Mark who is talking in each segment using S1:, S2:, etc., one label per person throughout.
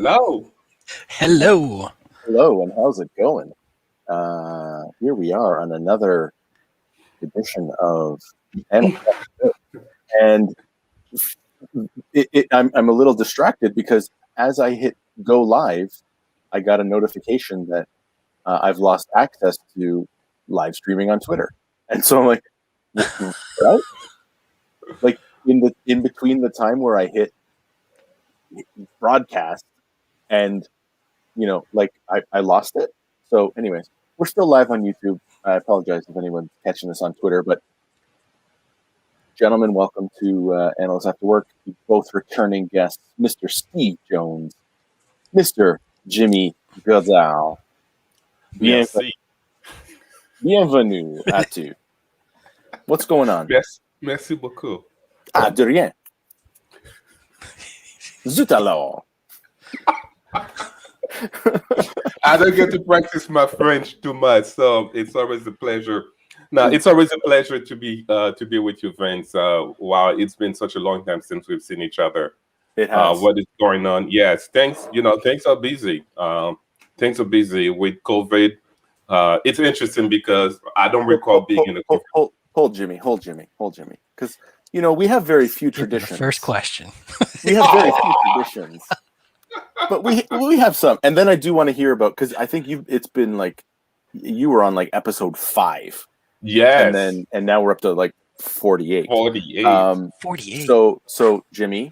S1: Hello.
S2: Hello.
S3: Hello, and how's it going? Here we are on another edition of Analysts, and I'm a little distracted because as I hit go live, I got a notification that I've lost access to live streaming on Twitter, and so I'm like, right? Like in between the time where I hit broadcast and like I lost it. So, anyways, we're still live on YouTube. I apologize if anyone's catching this on Twitter, but gentlemen, welcome to Analysts After Work. Both returning guests, Mr. Steve Jones, Mr. Jimmy Godard.
S1: Merci.
S3: Bienvenue à tu. What's going on?
S1: Merci beaucoup.
S3: Ah, de rien. Zut alors.
S1: I don't get to practice my French too much, so it's always a pleasure. No, it's always a pleasure to be with you, Vince. Wow, it's been such a long time since we've seen each other.
S3: It has.
S1: What is going on? Yes, things are busy. Things are busy with COVID. It's interesting because I don't recall being in a
S3: hold Jimmy, because we have very few traditions.
S2: First question.
S3: We have very few traditions. But we have some, and then I do want to hear about, because I think it's been like you were on like episode 5,
S1: yes,
S3: and now we're up to like 48.
S2: 48.
S3: So Jimmy,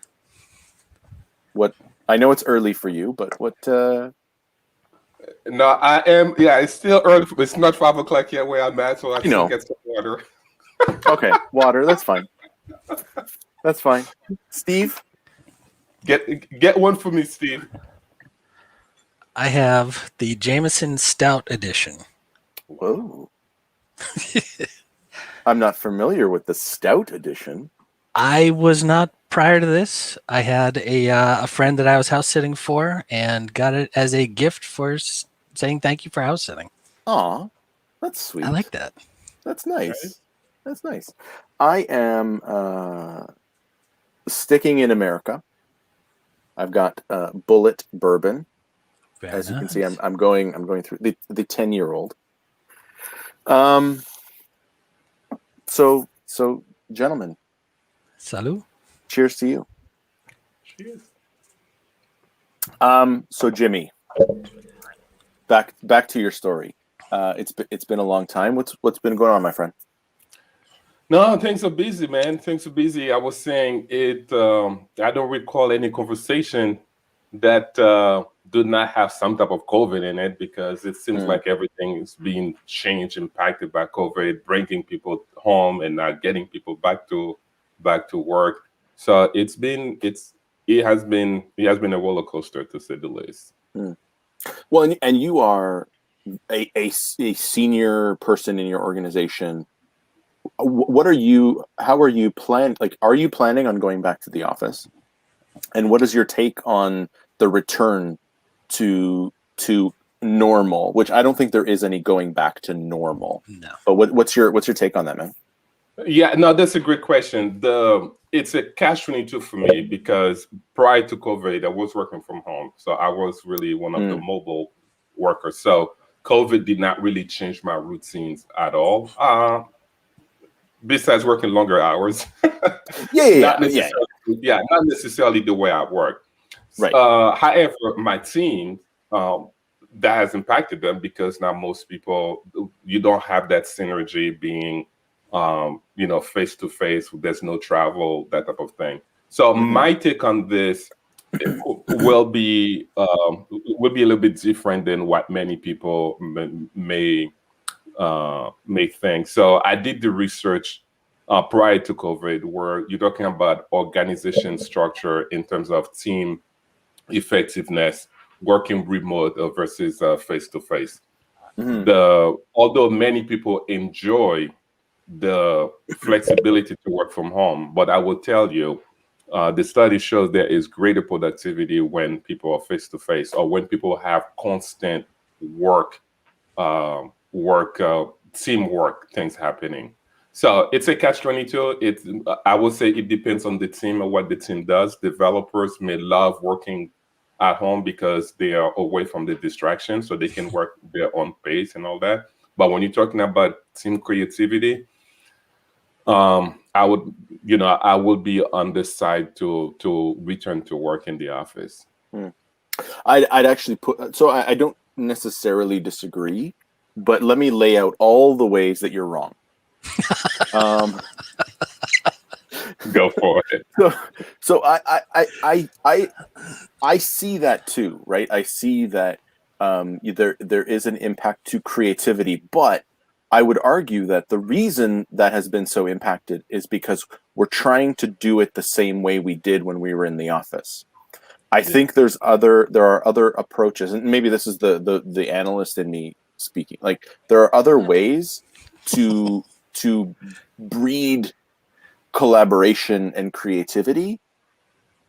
S3: what? I know it's early for you, but what?
S1: No, I am. Yeah, it's still early. It's not 5 o'clock yet where I'm at, so I still get some water.
S3: Okay, water. That's fine. That's fine. Steve.
S1: Get one for me, Steve.
S2: I have the Jameson Stout edition.
S3: Whoa. I'm not familiar with the Stout edition.
S2: I was not prior to this. I had a friend that I was house sitting for and got it as a gift for saying thank you for house sitting.
S3: Aw, that's sweet.
S2: I like that.
S3: That's nice. Right? That's nice. I am sticking in America. I've got Bullet Bourbon.
S2: Very
S3: As you
S2: nice.
S3: can see, I'm going through the 10-year-old. So gentlemen,
S2: Salut.
S3: Cheers to you.
S1: Cheers.
S3: So Jimmy, back to your story. It's been a long time. What's been going on, my friend?
S1: No, things are busy, man. Things are busy. I was saying it. I don't recall any conversation that do not have some type of COVID in it, because it seems like everything is being changed, impacted by COVID, bringing people home and not getting people back to work. So it has been a roller coaster, to say the least.
S3: Well, and you are a senior person in your organization. How are you are you planning on going back to the office? And what is your take on the return to normal, which I don't think there is any going back to normal.
S2: No.
S3: But what's your take on that, man?
S1: Yeah, no, that's a great question. It's a catch-22 for me, because prior to COVID, I was working from home. So I was really one of the mobile workers. So COVID did not really change my routines at all. Besides working longer hours. Not necessarily the way I work.
S3: Right.
S1: However, my team, that has impacted them, because now most people, you don't have that synergy being, face to face. There's no travel, that type of thing. So my take on this will be a little bit different than what many people may think. So I did the research prior to COVID, where you're talking about organization structure in terms of team effectiveness, working remote versus face-to-face. Although many people enjoy the flexibility to work from home, but I will tell you, the study shows there is greater productivity when people are face-to-face, or when people have constant teamwork things happening. So it's a catch-22. I would say it depends on the team and what the team does. Developers may love working at home because they are away from the distraction, so they can work their own pace and all that. But when you're talking about team creativity, I would, I would be on the side to return to work in the office.
S3: I'd actually put, so I don't necessarily disagree, but let me lay out all the ways that you're wrong.
S1: Go for it.
S3: So I see that too, right? I see that there is an impact to creativity, but I would argue that the reason that has been so impacted is because we're trying to do it the same way we did when we were in the office. I think there are other approaches, and maybe this is the analyst in me speaking. Like there are other ways to breed collaboration and creativity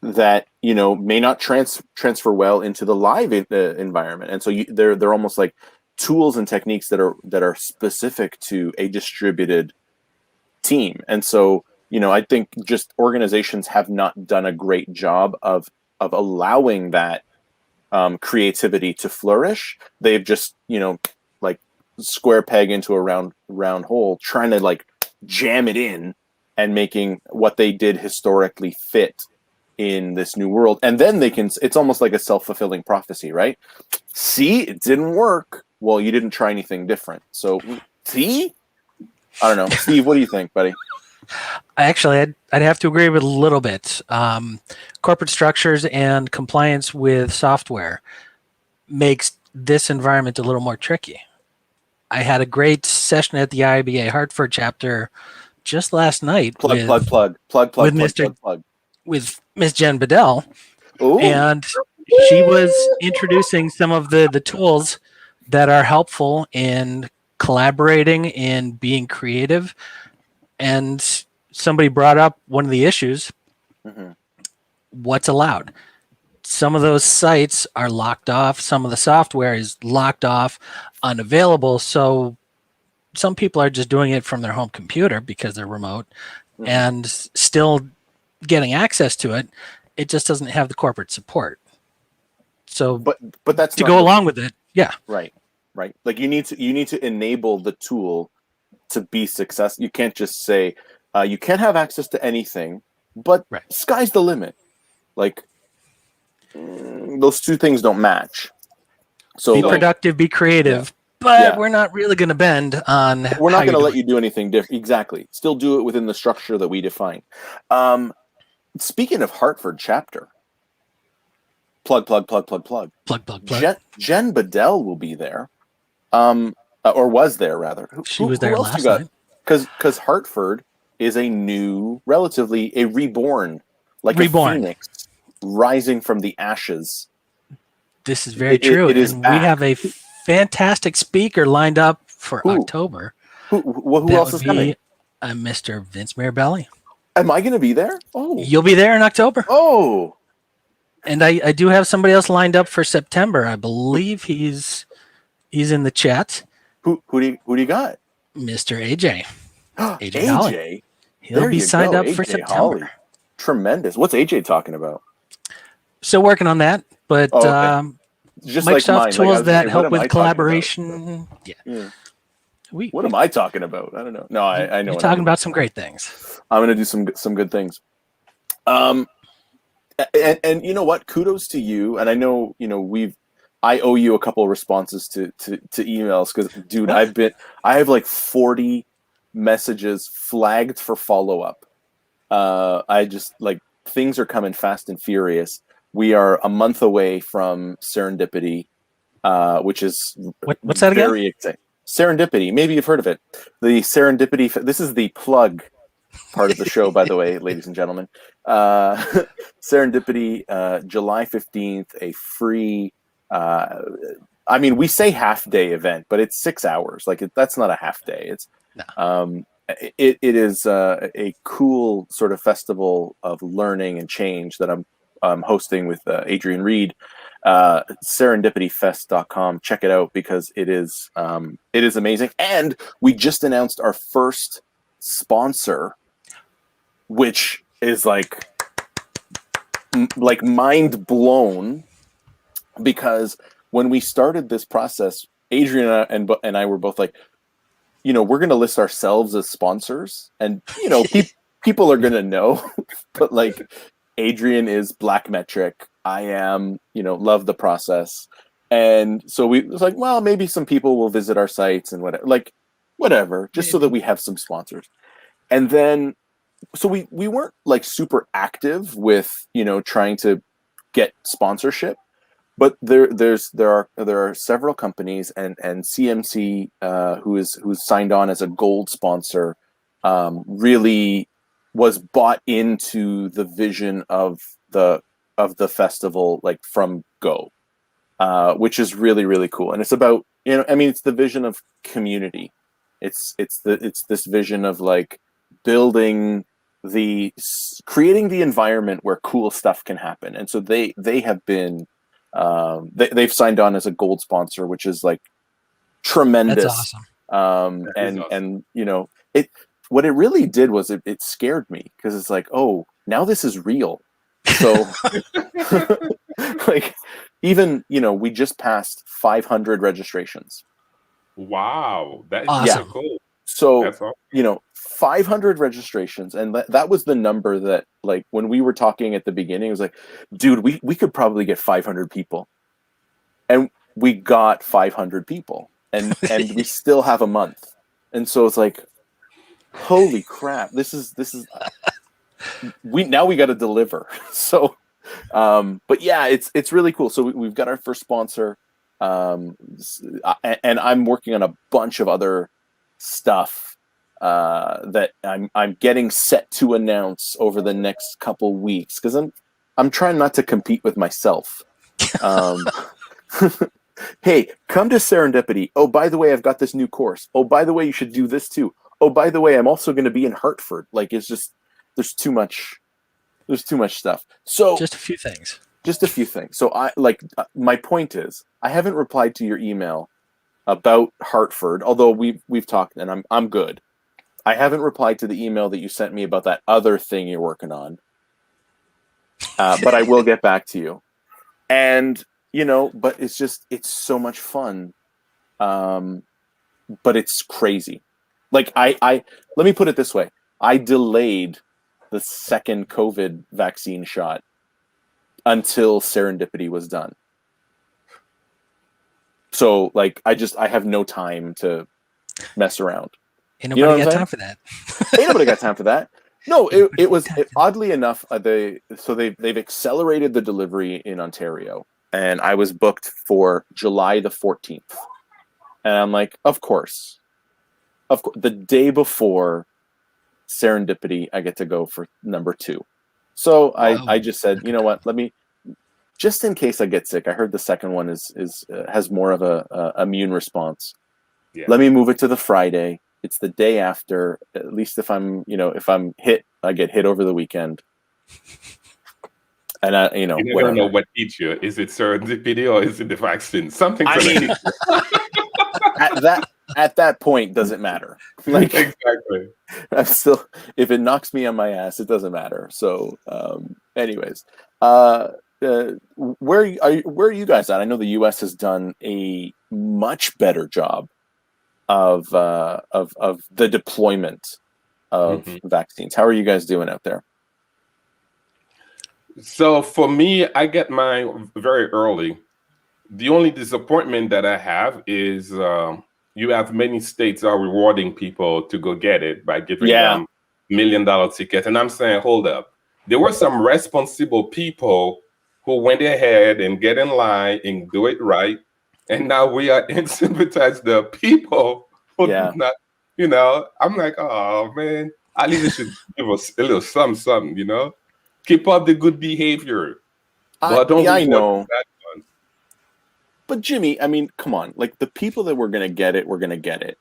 S3: that may not transfer well into the live environment, and so they're almost like tools and techniques that are specific to a distributed team. And so I think just organizations have not done a great job of allowing that creativity to flourish. They've just like square peg into a round hole, trying to like jam it in and making what they did historically fit in this new world. And then it's almost like a self-fulfilling prophecy, right? See, it didn't work. Well, you didn't try anything different. So see, I don't know. Steve, what do you think, buddy?
S2: I'd have to agree with a little bit. Corporate structures and compliance with software makes this environment a little more tricky. I had a great session at the IBA Hartford chapter just last night with Miss Jen Bedell.
S3: Ooh.
S2: And she was introducing some of the tools that are helpful in collaborating, in being creative. And somebody brought up one of the issues, what's allowed. Some of those sites are locked off. Some of the software is locked off, unavailable. So some people are just doing it from their home computer because they're remote and still getting access to it. It just doesn't have the corporate support. So,
S3: but that's
S2: to go along with it. Yeah.
S3: Right. Like you need to enable the tool to be successful. You can't just say you can't have access to anything, but sky's the limit. Like those two things don't match. So
S2: be productive, be creative, but we're not really going to bend on.
S3: We're not going to let you do anything different. Exactly. Still do it within the structure that we define. Speaking of Hartford chapter, plug. Jen Bedell will be there, or was there rather.
S2: She was there last night.
S3: Because Hartford is a reborn, like a phoenix rising from the ashes.
S2: This is very true.
S3: It is
S2: and
S3: back.
S2: We have a fantastic speaker lined up for October.
S3: Who else is coming?
S2: Mr. Vince Mirabelli.
S3: Am I going to be there? Oh,
S2: you'll be there in October.
S3: Oh,
S2: and I do have somebody else lined up for September. I believe he's in the chat.
S3: Who do you got?
S2: Mr. AJ.
S3: AJ
S2: Holly. He'll be signed up for September.
S3: Holly. Tremendous. What's AJ talking about?
S2: Still working on that, but
S3: just
S2: Microsoft
S3: like mine.
S2: tools that help with collaboration. Yeah.
S3: What am I talking about? I don't know. No, I know.
S2: You're talking about some great things.
S3: I'm going to do some good things. And you know what? Kudos to you. And I know I owe you a couple of responses to emails because, dude, I have like 40 messages flagged for follow up. I just like things are coming fast and furious. We are a month away from Serendipity, which is
S2: what's that
S3: very
S2: again?
S3: exciting. Serendipity. Maybe you've heard of it. The Serendipity. This is the plug part of the show, by the way, ladies and gentlemen. Serendipity, July 15th, a free. We say half day event, but it's 6 hours. Like that's not a half day. It's it is a cool sort of festival of learning and change that I'm hosting with Adrian Reed. Serendipityfest.com. Check it out because it is amazing. And we just announced our first sponsor, which is like mind blown because when we started this process, Adrian and I were both like, we're going to list ourselves as sponsors, and people are going to know, but like Adrian is Black Metric, I am, love the process. And so we was like, well, maybe some people will visit our sites and whatever, just so that we have some sponsors. And then, so we weren't like super active with, trying to get sponsorship, but there are several companies, and CMC, who's signed on as a gold sponsor, really was bought into the vision of the festival, like from go, which is really, really cool. And it's about, it's the vision of community. It's this vision of like creating the environment where cool stuff can happen. And so they have been, they've signed on as a gold sponsor, which is like tremendous.
S2: That's awesome.
S3: And what it really did was it scared me, because it's like, oh, now this is real. So like, even, we just passed 500 registrations.
S1: Wow, that is
S2: Awesome.
S1: so cool.
S3: So,
S1: That's awesome.
S3: 500 registrations. And that was the number that, like, when we were talking at the beginning, it was like, dude, we could probably get 500 people. And we got 500 people. And we still have a month. And so it's like, holy crap, this is we got to deliver. So, but yeah, it's really cool. So we've got our first sponsor. And I'm working on a bunch of other stuff that I'm getting set to announce over the next couple weeks, because I'm trying not to compete with myself. Hey, come to Serendipity. Oh, by the way, I've got this new course. Oh, by the way, you should do this too. Oh, by the way, I'm also going to be in Hartford. Like, it's just, there's too much stuff. So
S2: Just a few things.
S3: So my point is, I haven't replied to your email about Hartford, although we've talked, and I'm good. I haven't replied to the email that you sent me about that other thing you're working on. But I will get back to you. And, but it's so much fun. But it's crazy. Like, I let me put it this way. I delayed the second COVID vaccine shot until Serendipity was done. So, like, I have no time to mess around.
S2: Ain't nobody got time for that.
S3: Ain't nobody got time for that. No, it was oddly enough, they've accelerated the delivery in Ontario, and I was booked for July the 14th. And I'm like, of course, the day before Serendipity, I get to go for number 2. So I just said, you know what, let me, just in case I get sick. I heard the second one has more of a immune response. Yeah. Let me move it to the Friday. It's the day after. At least if I'm hit, I get hit over the weekend. And you
S1: never know what eats you. Is it Serendipity or is it the vaccine? Something's
S3: at that point, doesn't matter. Like,
S1: exactly.
S3: I'm still, if it knocks me on my ass, it doesn't matter. So, anyways, where are you guys at? I know the U.S. has done a much better job of the deployment of vaccines. How are you guys doing out there?
S1: So for me, I get mine very early. The only disappointment that I have is you have many states are rewarding people to go get it by giving them $1 million tickets. And I'm saying, hold up. There were some responsible people who went ahead and get in line and do it right. And now we are insympathized the people who not, I'm like, oh man, at least they should give us a little something, Keep up the good behavior. But don't
S3: I know.
S1: That one.
S3: But Jimmy, I mean, come on. Like, the people that were going to get it, we're going to get it.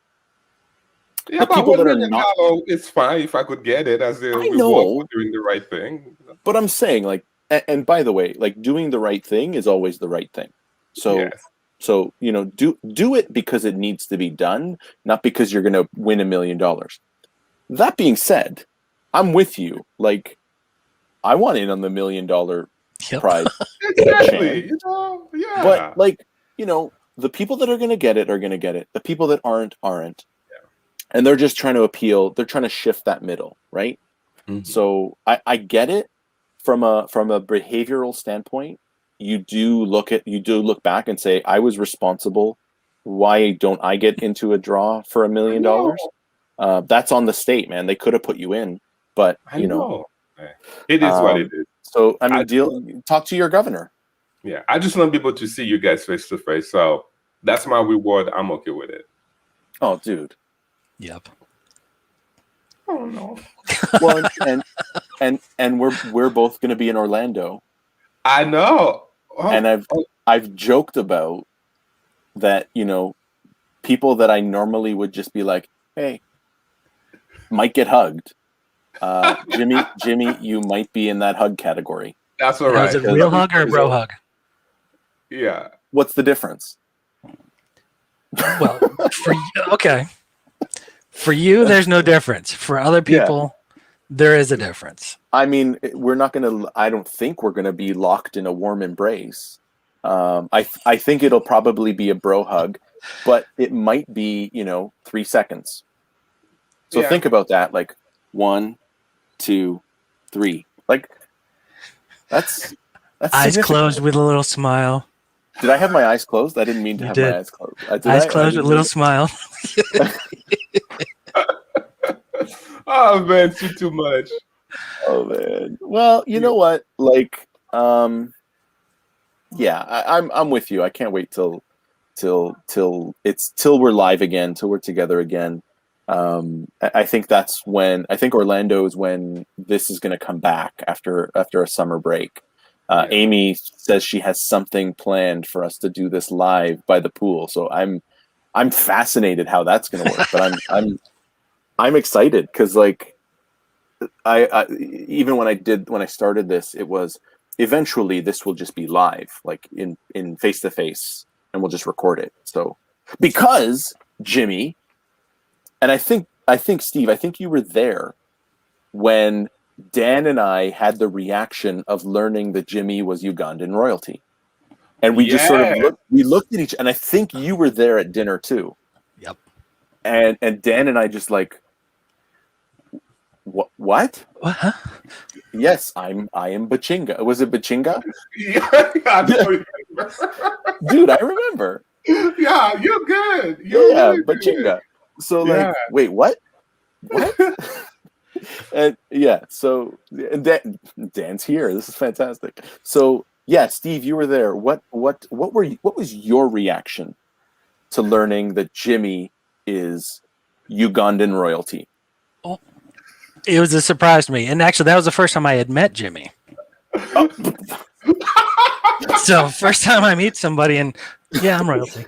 S1: Yeah, the people that are not, it's fine if I could get it as a reward for doing the right thing.
S3: But I'm saying, like, and by the way, like, doing the right thing is always the right thing. So, so do it because it needs to be done, not because you're going to win $1 million. That being said, I'm with you. Like, I want in on the $1 million
S2: Yep.
S3: pride.
S1: Exactly. You know, yeah.
S3: But like, the people that are going to get it are going to get it. The people that aren't. And they're just trying to appeal. They're trying to shift that middle, right?
S1: Mhm.
S3: So I get it from a behavioral standpoint. You do look back and say, I was responsible. Why don't I get into a draw for $1 million? That's on the state, man. They could have put you in, but
S1: I know. It is what it is.
S3: So I mean, talk to your governor.
S1: Yeah, I just want people to see you guys face to face. So that's my reward. I'm okay with it.
S3: Oh, dude.
S2: Yep.
S1: Oh no.
S3: Well, and we're both going to be in Orlando.
S1: I know. Oh,
S3: and I've joked about that. People that I normally would just be like, hey, might get hugged. Jimmy, you might be in that hug category.
S1: That's all right.
S2: Is it a real hug or a bro hug?
S1: Yeah.
S3: What's the difference?
S2: Well, for you, there's no difference. For other people, there is a difference.
S3: I mean, I don't think we're gonna be locked in a warm embrace. I think it'll probably be a bro hug, but it might be 3 seconds. So think about that, like 1, 2, 3. Like that's
S2: eyes closed with a little smile.
S3: Did I have my eyes closed? I didn't mean to have my eyes closed.
S2: Eyes closed with a little smile.
S1: Oh man, too much.
S3: Oh man. Well, you know what? Like, I'm with you. I can't wait till we're live again, till we're together again. I think Orlando is when this is going to come back after a summer break. Amy says she has something planned for us to do this live by the pool. So I'm fascinated how that's going to work, but I'm excited because like I even when I started this, it was eventually this will just be live, like in face to face, and we'll just record it. So because Jimmy, and I think Steve, I think you were there when Dan and I had the reaction of learning that Jimmy was Ugandan royalty. And we just sort of looked at each, and I think you were there at dinner too.
S2: Yep.
S3: And Dan and I just like, what?
S2: What? Huh?
S3: Yes, I am Bachinga. Was it Bachinga? Dude, I remember.
S1: Yeah, you're good.
S3: Really Bachinga. Good. So like, wait, what? And so Dan's here. This is fantastic. So Steve, you were there. What was your reaction to learning that Jimmy is Ugandan royalty?
S2: Oh, it was a surprise to me, and actually, that was the first time I had met Jimmy. Oh. So first time I meet somebody, and I'm royalty.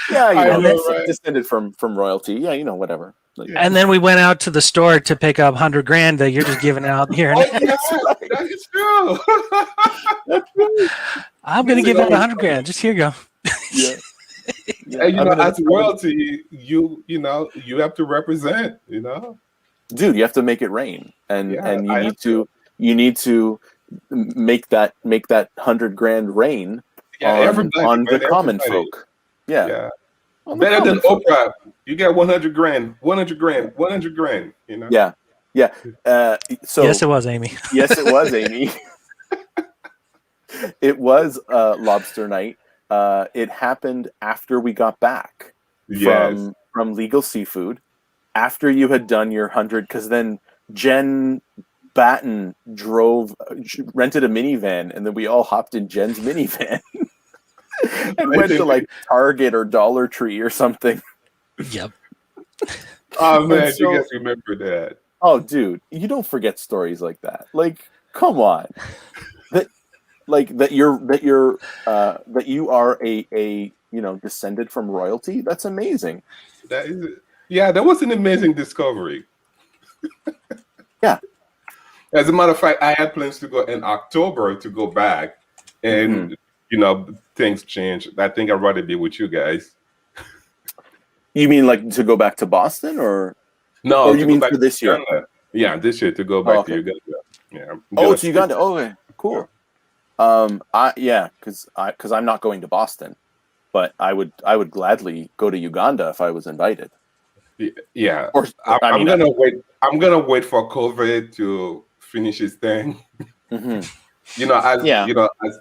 S2: Descended from royalty. Yeah, whatever. And then we went out to the store to pick up $100,000 that you're just giving out here.
S1: That is true.
S3: That's true.
S2: I'm going to give out $100,000. Just here you go.
S1: And as royalty, you have to represent.
S3: Dude, you have to make it rain, and you need to make that $100,000 rain on the common folk. Yeah.
S1: Better than Oprah. You got $100,000, $100,000.
S3: Yeah. So
S2: yes, it was Amy.
S3: Yes, it was Amy. It was lobster night. It happened after we got back from Legal Seafood. After you had done your 100, because then Jen Batten rented a minivan, and then we all hopped in Jen's minivan. And went to like Target or Dollar Tree or something.
S2: Yep.
S1: Oh man, you guys remember that?
S3: Oh, dude, you don't forget stories like that. Like, come on, that you are a descended from royalty. That's amazing.
S1: That was an amazing discovery.
S3: Yeah.
S1: As a matter of fact, I had plans to go in October to go back, and things changed. I think I'd rather be with you guys.
S3: You mean like to go back to Boston, or
S1: no?
S3: Or you mean for this year?
S1: Yeah, this year to go back to Uganda. Yeah.
S3: To Uganda. Oh, okay. Cool. Because I'm not going to Boston, but I would gladly go to Uganda if I was invited.
S1: Yeah,
S3: Or
S1: I'm gonna wait. I'm gonna wait for COVID to finish its thing.
S3: Mm-hmm.
S1: As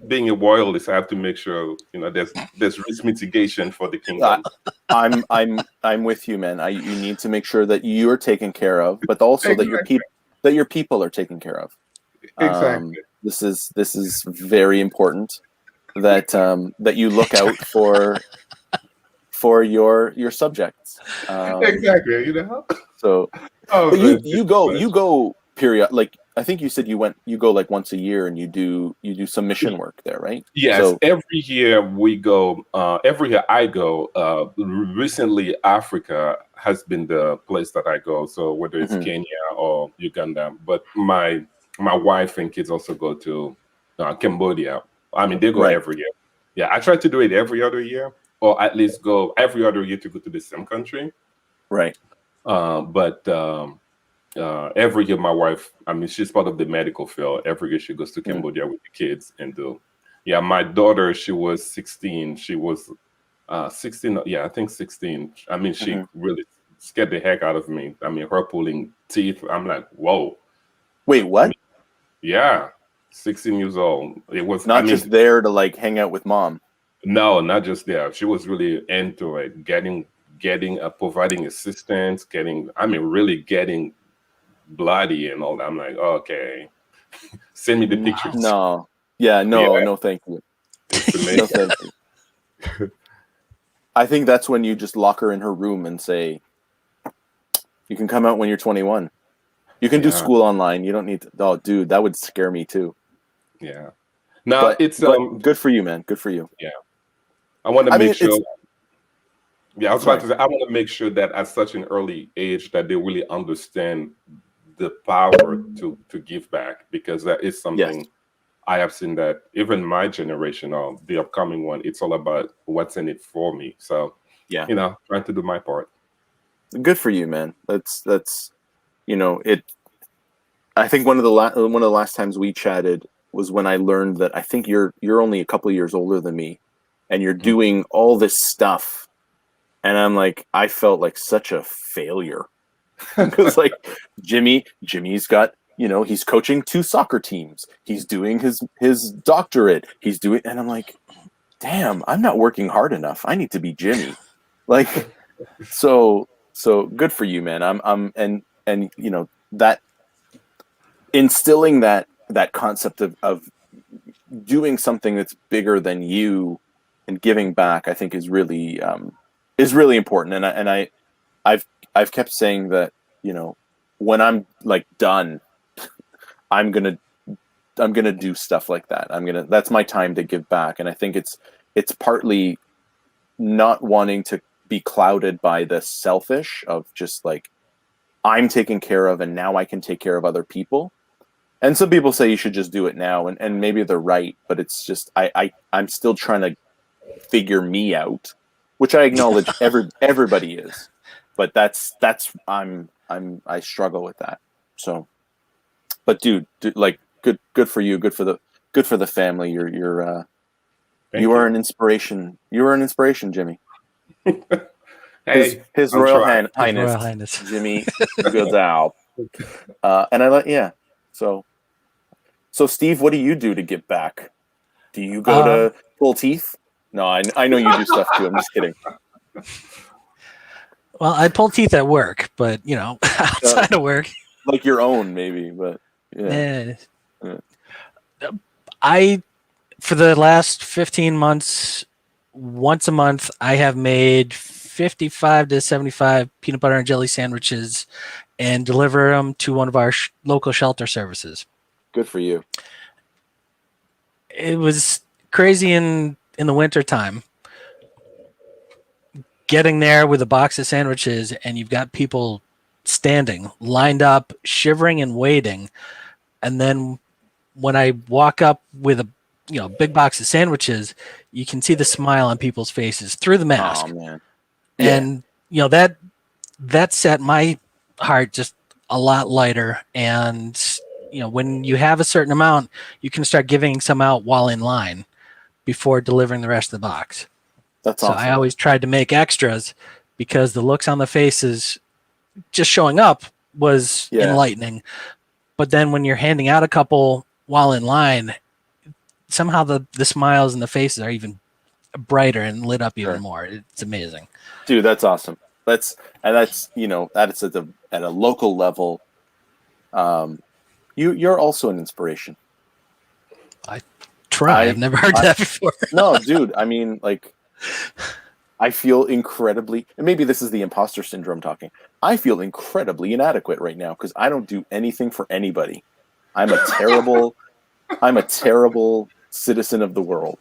S1: being a royalist, I have to make sure there's risk mitigation for the kingdom.
S3: I'm with you, man. You need to make sure that you're taken care of, but also
S1: Exactly.
S3: that your people are taken care of.
S1: Exactly.
S3: This is very important that that you look out for your subjects.
S1: Exactly.
S3: So,
S1: Oh,
S3: but
S1: man,
S3: you go period. Like I think you said you go like once a year and you do some mission work there, right?
S1: Yes,
S3: So
S1: every year we go. Every year I go. Recently, Africa has been the place that I go. So whether it's
S3: Mhm.
S1: Kenya or Uganda, but my wife and kids also go to Cambodia. I mean, they go
S3: Right.
S1: every year. Yeah, I try to do it every other year, or at least go every other year to go to the same country.
S3: Right.
S1: But every year, my wife, I mean, she's part of the medical field. Every year, she goes to
S3: Mm.
S1: Cambodia with the kids and do. Yeah, my daughter, she was 16. She was 16. Yeah, I think 16. I mean, she
S3: Mhm.
S1: really scared the heck out of me. I mean, her pulling teeth. I'm like, whoa.
S3: Wait, what?
S1: Yeah, 16 years old. It was,
S3: Not just there to like hang out with mom.
S1: no, not just there. She was really into it, providing assistance, really getting bloody and all that. I'm like, okay, send me the pictures.
S3: No. Yeah,
S1: Yeah,
S3: no, thank you.
S1: it's
S3: No,
S1: amazing.
S3: thank you. I think that's when you just lock her in her room and say, "You can come out when you're 21. You can do
S1: Yeah,
S3: school online. You don't need to." Oh, dude, that would scare me too.
S1: yeah. Now
S3: But
S1: it's
S3: good for you, man. Good for you.
S1: yeah. I want to
S3: I
S1: make
S3: mean,
S1: sure.
S3: it's
S1: Yeah, I was about
S3: sorry.
S1: to say I want to make sure that at such an early age that they really understand the power to give back, because that is
S3: Yes.
S1: something I have seen that even my generation or the upcoming one, it's all about what's in it for me. So,
S3: Yeah.
S1: trying to do my part.
S3: Good for you, man. That's it. I think one of the last times we chatted was when I learned that I think you're only a couple of years older than me, and you're
S1: Mhm.
S3: doing all this stuff, and I'm like, I felt like such a failure because like Jimmy's got he's coaching 2 soccer teams, he's doing his doctorate, he's doing, and I'm like, damn, I'm not working hard enough. I need to be Jimmy, like so good for you, man. I'm and that instilling that concept of doing something that's bigger than you and giving back, I think is really important. I've I've kept saying that when I'm like done, I'm gonna do stuff like that. That's my time to give back, and I think it's partly not wanting to be clouded by the selfish of just like I'm taken care of and now I can take care of other people. And some people say you should just do it now, and maybe they're right, but it's just I'm still trying to figure me out, which I acknowledge everybody is, but that's I struggle with that. So, but dude, like good for you, good for the family.
S1: Thank
S3: You are
S1: you.
S3: an inspiration. You are an inspiration, Jimmy.
S1: Hey,
S3: His
S1: I'm
S3: Royal
S1: trying.
S2: His
S3: Highness
S2: Royal Highness.
S3: Jimmy Goodall. And I like, yeah. So Steve, what do you do to give back? Do you go
S2: Um,
S3: to pull teeth? No, I know you do stuff too. I'm just kidding.
S2: well, I pull teeth at work, but outside of work,
S3: Like your own, maybe, but yeah.
S2: eh,
S3: Yeah.
S2: I for the last 15 months, once a month, I have made 55 to 75 peanut butter and jelly sandwiches and deliver them to one of our local shelter services.
S3: Good for you.
S2: It was crazy in the winter time. Getting there with a box of sandwiches and you've got people standing, lined up, shivering and waiting. And then when I walk up with a big box of sandwiches, you can see the smile on people's faces through the mask.
S3: Oh man. Yeah.
S2: And that set my heart just a lot lighter, and when you have a certain amount, you can start giving some out while in line before delivering the rest of the box.
S3: That's
S2: So
S3: awesome.
S2: I always tried to make extras because the looks on the faces just showing up was enlightening. But then when you're handing out a couple while in line, somehow the smiles and the faces are even brighter and lit up even more. It's amazing.
S3: Dude, that's awesome. That's at a local level. You're also an inspiration.
S2: I've never heard that before.
S3: No, dude. I mean, like, I feel incredibly, and maybe this is the imposter syndrome talking. I feel incredibly inadequate right now because I don't do anything for anybody. I'm a terrible citizen of the world.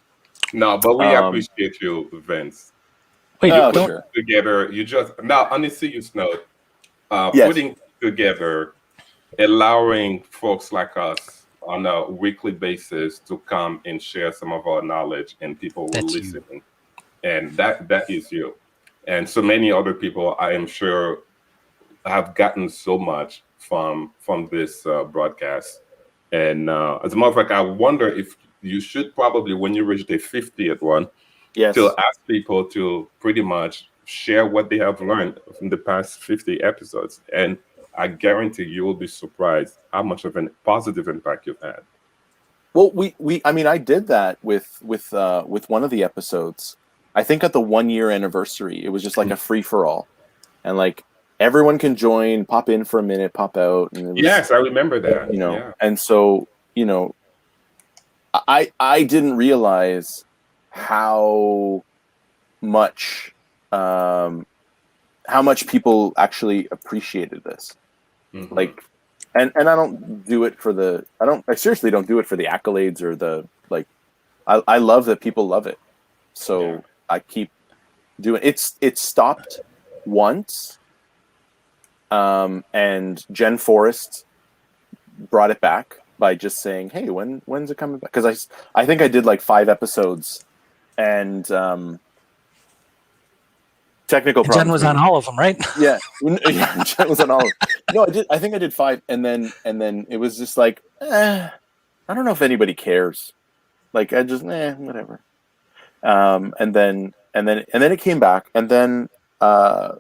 S1: No, but we appreciate you, Vince.
S2: Wait,
S1: putting together. You just now on a serious note, putting together, allowing folks like us on a weekly basis to come and share some of our knowledge, and people will listen. And that is you. And so many other people, I am sure, have gotten so much from this broadcast. And as a matter of fact, I wonder if you should probably, when you reach the 50th one, to ask people to pretty much share what they have learned from the past 50 episodes. And I guarantee you will be surprised how much of a positive impact you've had.
S3: Well, I did that with one of the episodes. I think at the 1 year anniversary, it was just like a free for all, and like everyone can join, pop in for a minute, pop out. And it was,
S1: yes, I remember that.
S3: And so I didn't realize how much people actually appreciated this. Mm-hmm. Like, and I don't do it for I seriously don't do it for the accolades or the, like, I love that people love it. So I keep doing it. It stopped once. And Jen Forrest brought it back by just saying, "Hey, when's it coming back?" Because I think I did like 5 episodes, and technical problems.
S2: Jen was on all of them, right?
S3: Yeah, Jen was on all of them. No, I think I did 5, and then it was just like, I don't know if anybody cares. Like, I just whatever. And then it came back, and then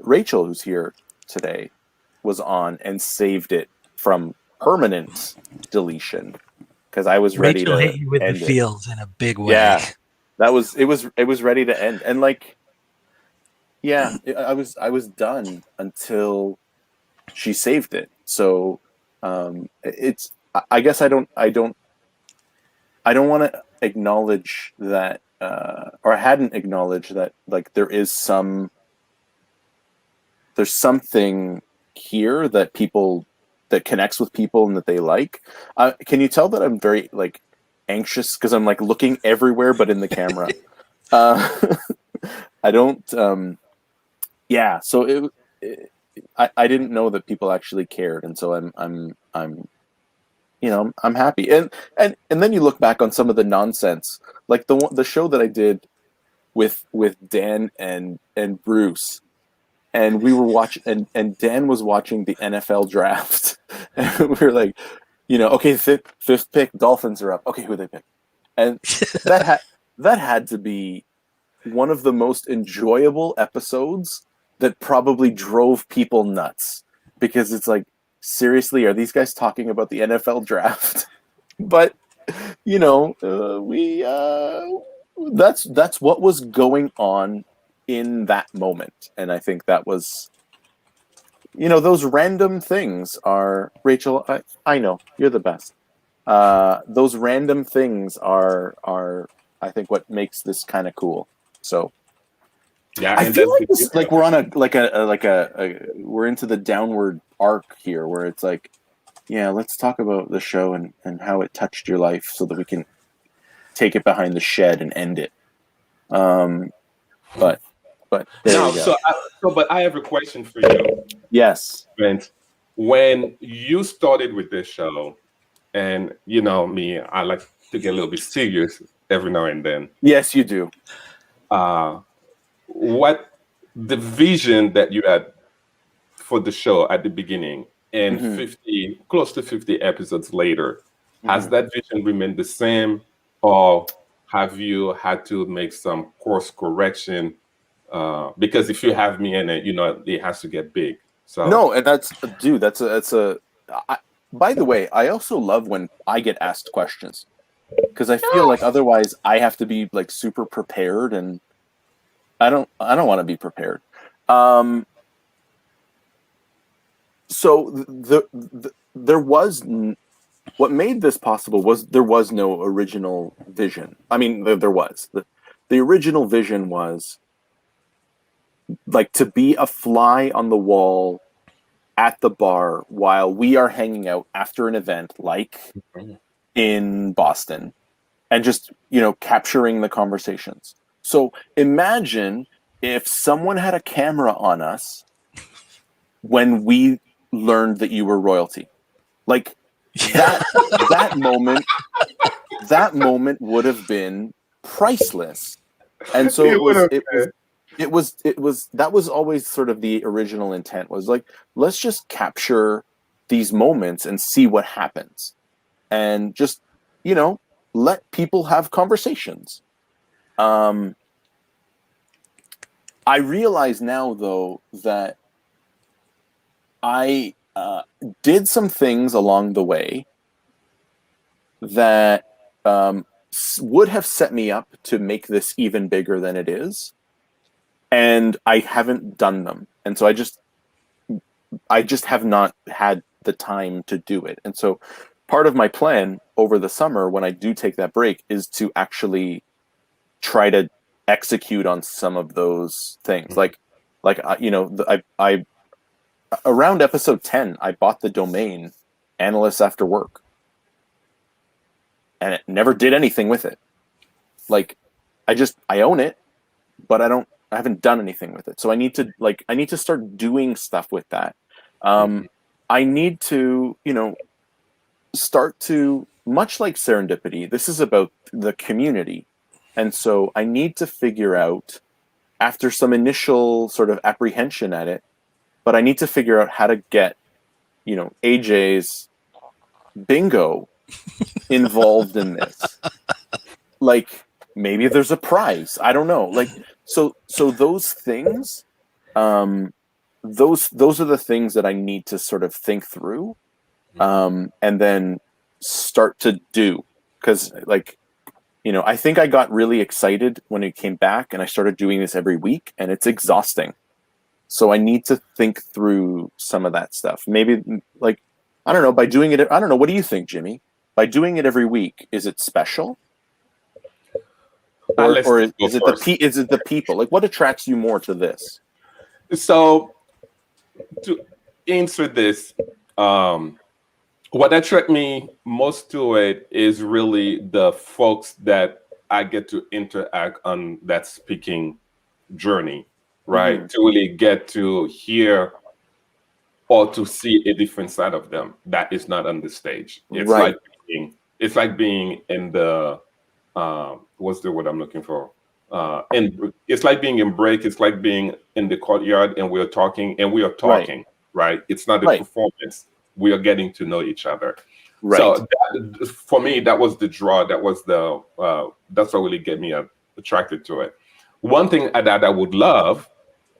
S3: Rachel, who's here today, was on and saved it from permanent deletion because I was ready to
S2: hit you with
S3: end
S2: the feels in a big way.
S3: Yeah, it was ready to end, and like, I was done until she saved it. So it's, I guess I don't want to acknowledge that, or I hadn't acknowledged that, like, there's something here that connects with people and that they like. Can you tell that I'm very, like, anxious because I'm like looking everywhere but in the camera? I don't. So I didn't know that people actually cared, and so I'm happy. And then you look back on some of the nonsense, like the show that I did with Dan and Bruce. And we were watching, and Dan was watching the NFL draft. And we were like, okay, fifth pick, Dolphins are up. Okay, who they pick? And that had to be one of the most enjoyable episodes that probably drove people nuts, because it's like, seriously, are these guys talking about the NFL draft? But that's what was going on in that moment. And I think that was, those random things are, Rachel, I know you're the best. Those random things are I think what makes this kind of cool. So I feel like this, like we're on we're into the downward arc here, where it's like, let's talk about the show and how it touched your life so that we can take it behind the shed and end it. But there you go.
S1: But I have a question for you.
S3: Yes.
S1: Vince, when you started with this show, and me, I like to get a little bit serious every now and then.
S3: Yes, you do.
S1: What the vision that you had for the show at the beginning, and
S3: Mhm.
S1: 50, close to 50 episodes later, has
S3: Mhm.
S1: that vision remained the same, or have you had to make some course correction? Because if you have me in it, it has to get big. So
S3: No, and that's dude. That's a. I, by the way, I also love when I get asked questions because I feel like otherwise I have to be like super prepared, and I don't want to be prepared. Um, so there was what made this possible was there was no original vision. I mean, there was the original vision was like to be a fly on the wall at the bar while we are hanging out after an event like in Boston and just, capturing the conversations. So imagine if someone had a camera on us when we learned that you were royalty. Like that that moment that moment would have been priceless. And so
S1: it would have
S3: that was always sort of the original intent was like, let's just capture these moments and see what happens. And just, let people have conversations. Um, I realize now though that I did some things along the way that would have set me up to make this even bigger than it is, and I haven't done them, and so I just have not had the time to do it. And so part of my plan over the summer when I do take that break is to actually try to execute on some of those things. I around episode 10 I bought the domain Analysts After Work, and it never did anything with it. Like I own it, but I haven't done anything with it. So I need to start doing stuff with that. Um, I need to, start to, much like serendipity, this is about the community. And so I need to figure out, after some initial sort of apprehension at it, but I need to figure out how to get, AJ's bingo involved in this. Like maybe there's a prize. I don't know. Like so those things, um, those are the things that I need to sort of think through, and then start to do. Because I think I got really excited when it came back, and I started doing this every week, and it's exhausting. So I need to think through some of that stuff. Maybe like I don't know, by doing it. I don't know. What do you think, Jimmy? By doing it every week, is it special?
S1: Let's
S3: Or
S1: go
S3: is it
S1: first.
S3: is it the people? Like, what attracts you more to this?
S1: So to answer this, what attracted me most to it is really the folks that I get to interact on that speaking journey, right?
S3: Mhm.
S1: To really get to hear or to see a different side of them that is not on the stage.
S3: Right.
S1: It's like being in the what's the word I'm looking for? And it's like being in break. It's like being in the courtyard, and we are
S3: Right.
S1: talking, right? It's not a
S3: Right.
S1: performance. We are getting to know each other.
S3: Right.
S1: So for me, that was the draw. That was that's what really get me attracted to it. One thing that I would love,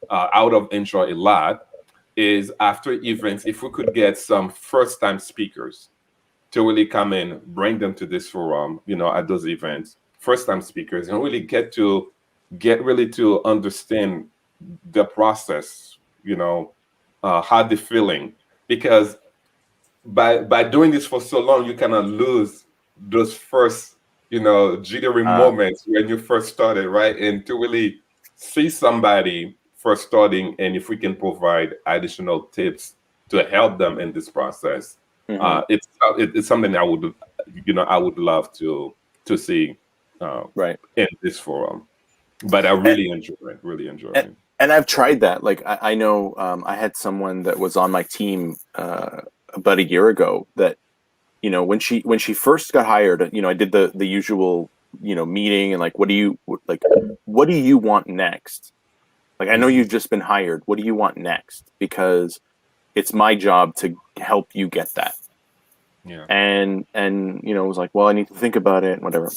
S1: I would have enjoyed a lot, is after events, if we could get some first-time speakers to really come in, bring them to this forum, at those events, first-time speakers, and really get really to understand the process, how they're feeling. Because by doing this for so long, you kind of lose those first, jittery
S3: Uh,
S1: moments when you first started, right? And to really see somebody first starting, and if we can provide additional tips to help them in this process,
S3: mhm.
S1: it's something I would love to see
S3: Right.
S1: in this forum. But I
S3: And,
S1: really enjoy it. Really enjoy
S3: and
S1: it.
S3: and I've tried that. Like I know I had someone that was on my team about a year ago that when she first got hired, I did the usual meeting and like what do you want next? Like I know
S1: Mhm.
S3: you've just been hired. What do you want next? Because it's my job to help you get that.
S1: Yeah.
S3: And it was like, well, I need to think about it and whatever.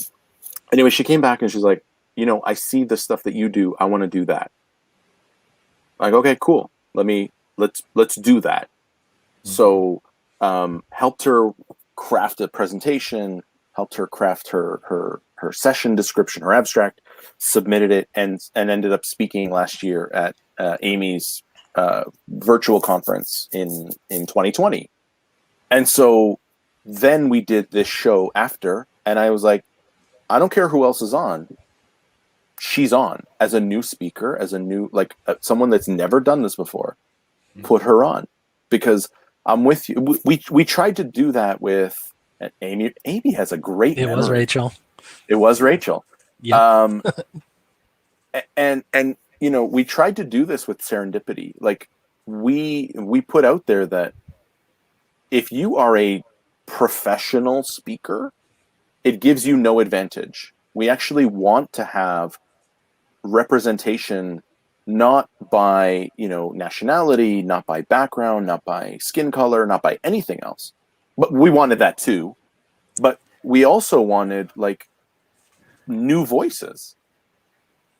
S3: Anyway, she came back and she's like, I see the stuff that you do. I want to do that. Like, okay, cool. Let's do that.
S1: Mm-hmm.
S3: So helped her craft a presentation, helped her craft her session description, her abstract, submitted it, and ended up speaking last year at Amy's virtual conference in 2020. And so then we did this show after, and I was like, I don't care who else is on. She's on as a new speaker, as a new, someone that's never done this before. Put her on, because I'm with you. We tried to do that with Amy. Amy has a great memory.
S2: Was Rachel.
S3: It was Rachel.
S2: Yep.
S3: And we tried to do this with Serendipity. Like we put out there that if you are a professional speaker, it gives you no advantage. We actually want to have representation, not by nationality, not by background, not by skin color, not by anything else. But we wanted that too. But we also wanted new voices.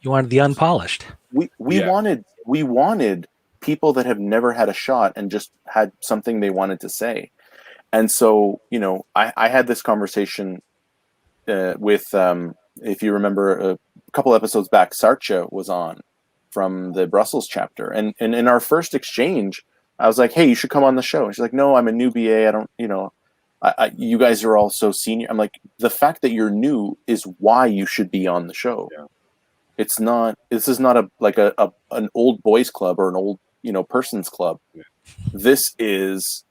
S2: You wanted the unpolished.
S3: We wanted people that have never had a shot and just had something they wanted to say. And so I had this conversation with if you remember a couple episodes back, Sarcha was on from the Brussels chapter, and in our first exchange, I was like, "Hey, you should come on the show." And she's like, "No, I'm a new BA. I don't, you guys are all so senior." I'm like, "The fact that you're new is why you should be on the show. Yeah. It's not. This is not an old boys club or an old person's club. Yeah. This is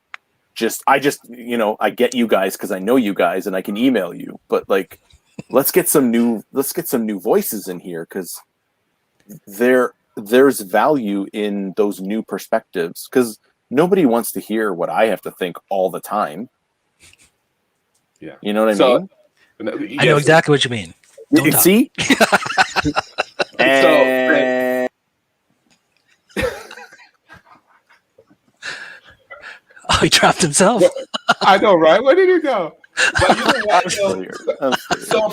S3: I get you guys because I know you guys and I can email you, but let's get some new voices in here, because there's value in those new perspectives, because nobody wants to hear what I have to think all the time."
S1: Yeah.
S3: You know what I mean?
S2: I know exactly what you mean.
S3: You see? And
S2: oh, he dropped himself.
S1: I know, right? Where did he go? But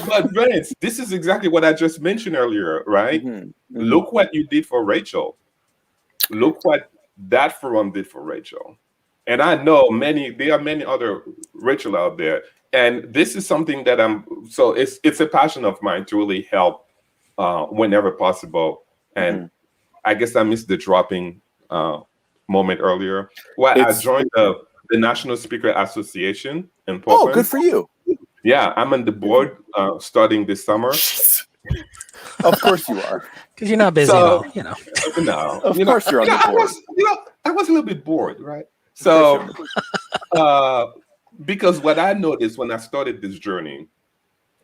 S1: but Vince, this is exactly what I just mentioned earlier, right? Mm-hmm. Mm-hmm. Look what you did for Rachel. Look what that forum did for Rachel. And I know there are many other Rachel out there. And this is something that it's a passion of mine to really help whenever possible. And I guess I missed the dropping moment earlier. Well, I joined the National Speaker Association in Portland.
S3: Oh, good for you.
S1: Yeah, I'm on the board starting this summer.
S3: Of course you are.
S2: Because you're not busy at all,
S1: No.
S3: Of course you're on the board.
S1: I was a little bit bored, right? So, because what I noticed when I started this journey,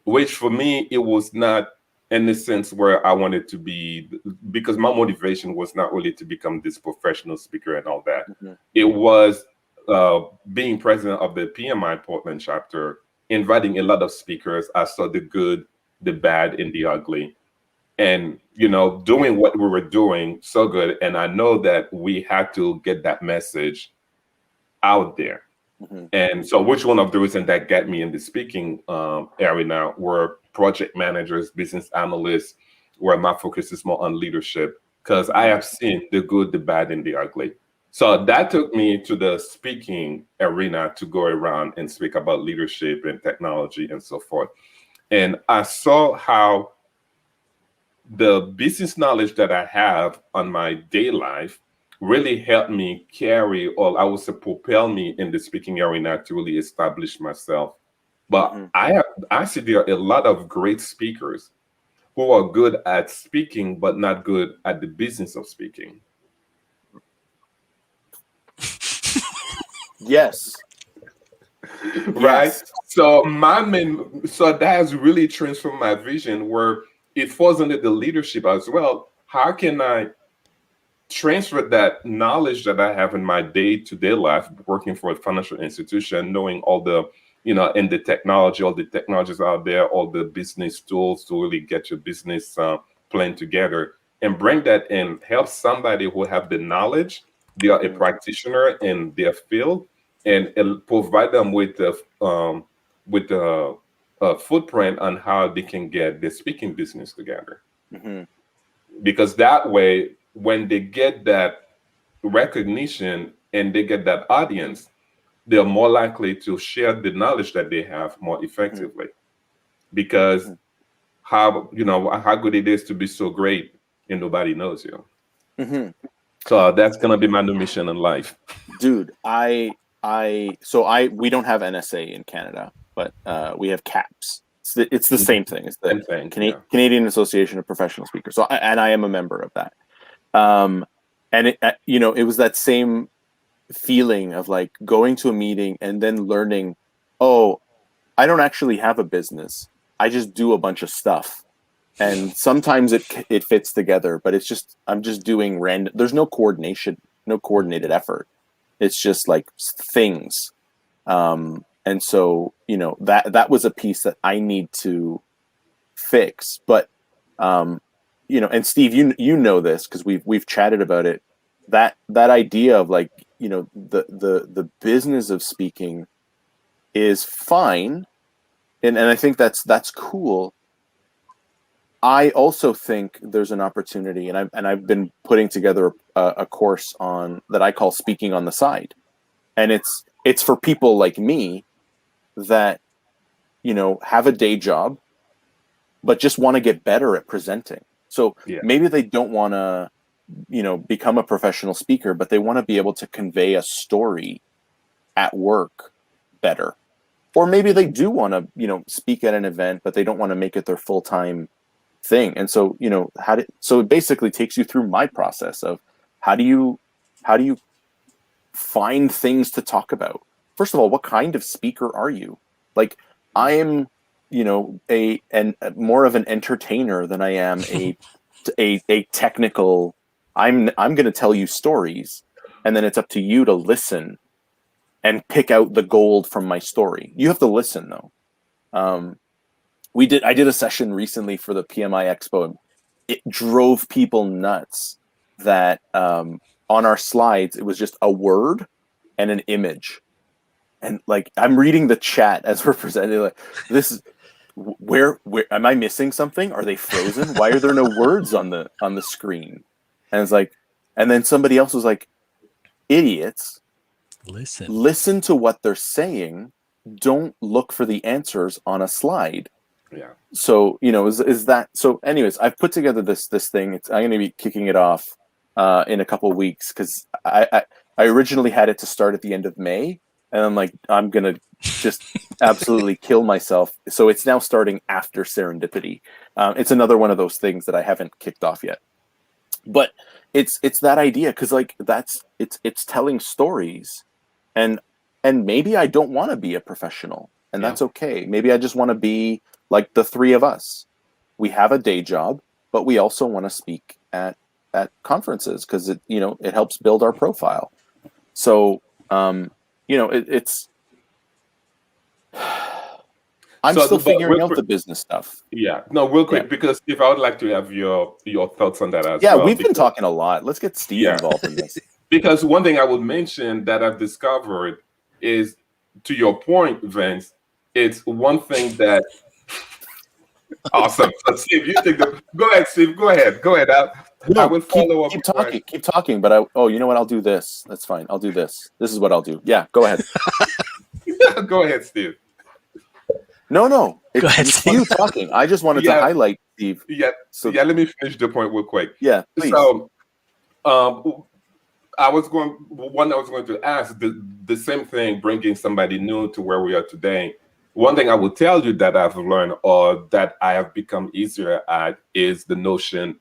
S1: which for me, it was not in the sense where I wanted to be, because my motivation was not really to become this professional speaker and all that. Mm-hmm. It was being president of the PMI Portland chapter, inviting a lot of speakers. I saw the good, the bad, and the ugly. And, doing what we were doing so good. And I know that we had to get that message out there. Mm-hmm. And so which one of the reasons that got me in the speaking arena were project managers, business analysts, where my focus is more on leadership, because I have seen the good, the bad, and the ugly. So that took me to the speaking arena to go around and speak about leadership and technology and so forth. And I saw how the business knowledge that I have on my day life really helped me carry, or I would say propel me in the speaking arena to really establish myself. But I see there are a lot of great speakers who are good at speaking, but not good at the business of speaking.
S3: Yes.
S1: Right.
S3: Yes.
S1: So that has really transformed my vision, where it falls under the leadership as well. How can I transfer that knowledge that I have in my day-to-day life, working for a financial institution, knowing all the, in the technology, all the technologies out there, all the business tools to really get your business plan together, and bring that in, help somebody who have the knowledge they are a practitioner in their field, and it'll provide them with a footprint on how they can get the speaking business together.
S3: Mhm.
S1: Because that way, when they get that recognition and they get that audience, they're more likely to share the knowledge that they have more effectively. Because how good it is to be so great and nobody knows you.
S3: Mhm.
S1: So that's gonna be my new mission in life.
S3: Dude, we don't have NSA in Canada, but we have CAPS. It's the same thing. It's the
S1: Same thing. Yeah.
S3: Canadian Association of Professional Speakers. So, and I am a member of that. And it was that same feeling of like going to a meeting and then learning, oh, I don't actually have a business. I just do a bunch of stuff. And sometimes it fits together, but I'm just doing random. There's no coordination, no coordinated effort. It's just like things. And so, that was a piece that I need to fix. But, and Steve, you know this because we've chatted about it. That idea of like, the business of speaking is fine. And I think that's cool. I also think there's an opportunity, and I've been putting together a course on that I call Speaking on the Side, and it's for people like me that have a day job, but just want to get better at presenting. So maybe they don't want to become a professional speaker, but they want to be able to convey a story at work better, or maybe they do want to speak at an event, but they don't want to make it their full-time thing. And so so it basically takes you through my process of how do you find things to talk about. First of all, what kind of speaker are you? Like, I am more of an entertainer than I am a technical. I'm going to tell you stories, and then it's up to you to listen and pick out the gold from my story. You have to listen though. I did a session recently for the PMI Expo, and it drove people nuts that on our slides it was just a word and an image, and like I'm reading the chat as we're presenting, like, this is where am I missing something? Are they frozen? Why are there no words on the screen? And it's like, and then somebody else was like, idiots, listen to what they're saying. Don't look for the answers on a slide.
S1: Yeah.
S3: So, is that so? Anyways, I've put together this thing. I'm going to be kicking it off in a couple of weeks because I originally had it to start at the end of May, and I'm like, I'm going to just absolutely kill myself. So it's now starting after Serendipity. It's another one of those things that I haven't kicked off yet, but it's that idea because like it's telling stories, and maybe I don't want to be a professional, and that's okay. Maybe I just want to be like the three of us. We have a day job, but we also want to speak at conferences because it helps build our profile. So it's I'm still figuring out the business stuff.
S1: Yeah. No, real quick, because if I would like to have your thoughts on that as well.
S3: Yeah, we've been talking a lot. Let's get Steve involved in this.
S1: Because one thing I would mention that I've discovered is, to your point, Vince, it's one thing that awesome. So Steve, you think go ahead, Steve. Go ahead. I will follow up. Keep talking. But you know what? I'll do this. That's fine. I'll do this. This is what I'll do. Yeah, go ahead. Go ahead, Steve.
S3: No.
S2: Go ahead,
S3: Steve. You talking. I just wanted to highlight Steve.
S1: Yeah. So let me finish the point real quick.
S3: Yeah, please.
S1: So, I was going to ask the same thing, bringing somebody new to where we are today. One thing I will tell you that I've learned, or that I have become easier at, is the notion,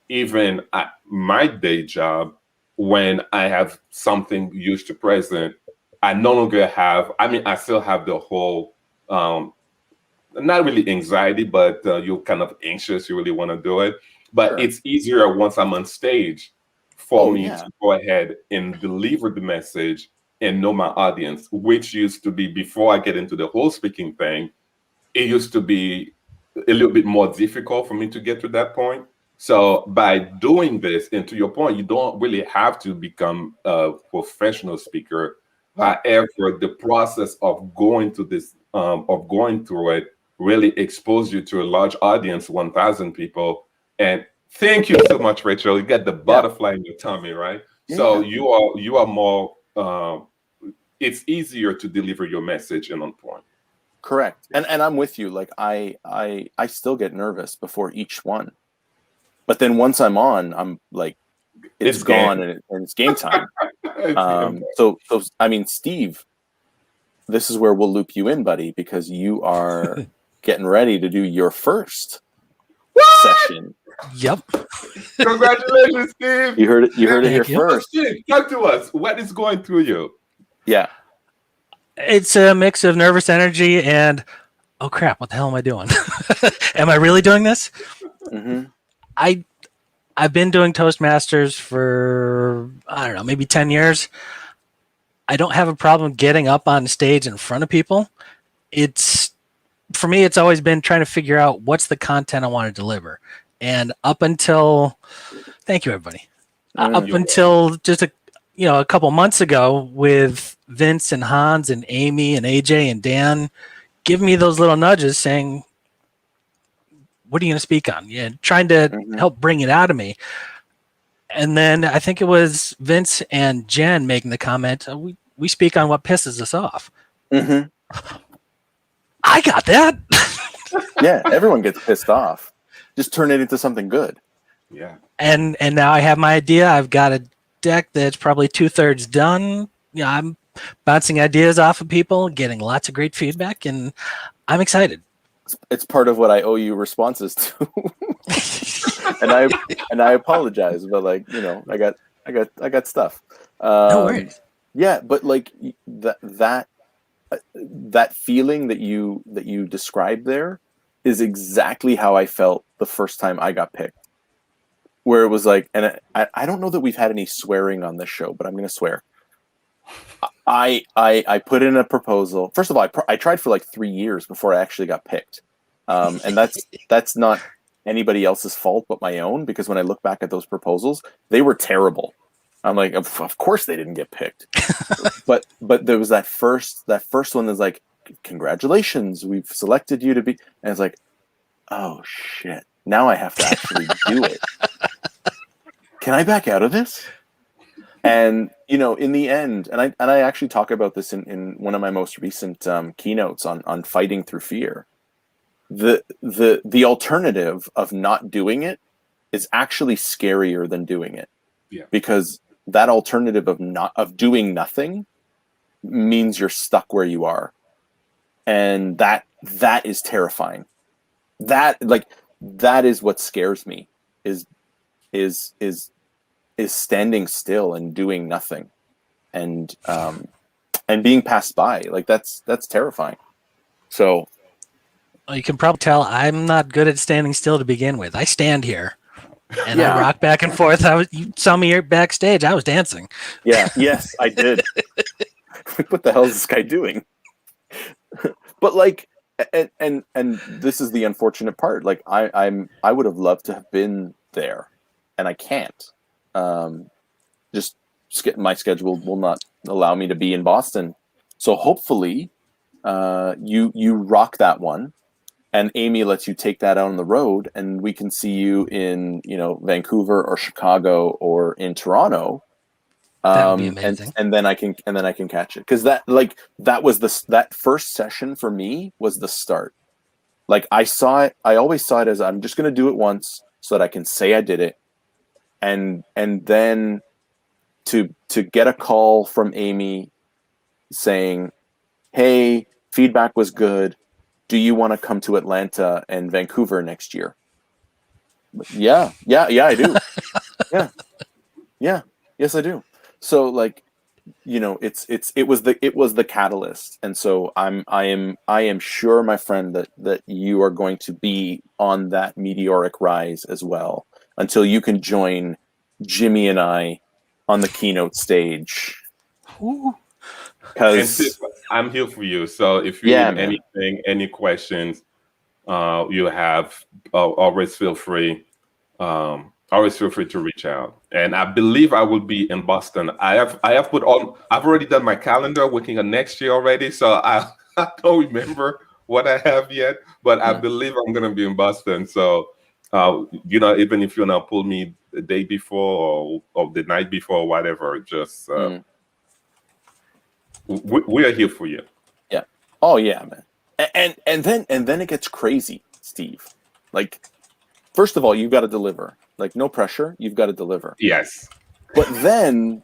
S1: even at my day job, when I have something huge to present, I no longer have, I still have the whole, not really anxiety, but you're kind of anxious, you really want to do it. But it's easier once I'm on stage for me to go ahead and deliver the message and know my audience, which used to be, before I get into the whole speaking thing, it used to be a little bit more difficult for me to get to that point. So by doing this, and to your point, you don't really have to become a professional speaker. However, the process of going to this, of going through it, really expose you to a large audience, 1,000 people. And thank you so much, Rachel. You get the butterfly in your tummy, right? So you are more. It's easier to deliver your message and on point.
S3: Correct. And I'm with you. Like I still get nervous before each one. But then once I'm on, I'm like, it's gone and it's game time. So I mean, Steve, this is where we'll loop you in, buddy, because you are getting ready to do your first session.
S2: Yep.
S1: Congratulations, Steve.
S3: You heard it here first.
S1: Steve, talk to us. What is going through you?
S3: Yeah.
S2: It's a mix of nervous energy and, oh crap, what the hell am I doing? Am I really doing this?
S3: Mm-hmm.
S2: I've been doing Toastmasters for, I don't know, maybe 10 years. I don't have a problem getting up on stage in front of people. For me, it's always been trying to figure out what's the content I want to deliver. And up until, thank you, everybody. Up until just a couple months ago with Vince and Hans and Amy and AJ and Dan giving me those little nudges saying, what are you going to speak on? Yeah, trying to help bring it out of me. And then I think it was Vince and Jen making the comment, we speak on what pisses us off.
S3: Mm-hmm.
S2: I got that.
S3: Yeah, everyone gets pissed off. Just turn it into something good.
S1: Yeah.
S2: And now I have my idea. I've got a deck that's probably 2/3 done. I'm bouncing ideas off of people, getting lots of great feedback, and I'm excited.
S3: It's part of what I owe you responses to. and I apologize, but I got stuff.
S2: No worries.
S3: Yeah, but like that feeling that you described there is exactly how I felt the first time I got picked. Where it was like, and I don't know that we've had any swearing on this show, but I'm going to swear. I put in a proposal. First of all, I tried for like 3 years before I actually got picked. And that's not anybody else's fault but my own, because when I look back at those proposals, they were terrible. I'm like, of course they didn't get picked. but there was that first one that's like, congratulations, we've selected you to be, and it's like, oh shit, now I have to actually do it. Can I back out of this? And in the end, and I actually talk about this in one of my most recent keynotes on fighting through fear. The alternative of not doing it is actually scarier than doing it.
S1: Yeah.
S3: Because that alternative of doing nothing means you're stuck where you are, and that is terrifying. That is what scares me is standing still and doing nothing, and being passed by. Like that's terrifying. So
S2: you can probably tell I'm not good at standing still to begin with. I stand here and I rock back and forth. You saw me here backstage. I was dancing.
S3: Yeah. Yes, I did. What the hell is this guy doing? But like, and this is the unfortunate part. Like I would have loved to have been there, and I can't. Just my schedule will not allow me to be in Boston. So hopefully, you rock that one, and Amy lets you take that out on the road, and we can see you in Vancouver or Chicago or in Toronto.
S2: That would be amazing.
S3: And then I can catch it, because that first session for me was the start. Like I always saw it as, I'm just going to do it once so that I can say I did it, and then to get a call from Amy saying, hey, feedback was good. Do you want to come to Atlanta and Vancouver next year? Yeah, I do. Yeah, yes, I do. So like, it was the catalyst, and so I am sure, my friend, that you are going to be on that meteoric rise as well, until you can join Jimmy and I on the keynote stage. Because
S1: I'm here for you. So if you need anything, any questions you have, always feel free. always feel free to reach out. And I believe I will be in Boston. I've already done my calendar looking at next year already. So I don't remember what I have yet, but I believe I'm gonna be in Boston. So even if you're not pull me the day before or the night before or whatever, just we are here for you.
S3: Yeah. Oh yeah, man. And then it gets crazy, Steve. Like, first of all, you've got to deliver. Like, no pressure. You've got to deliver.
S1: Yes.
S3: But then,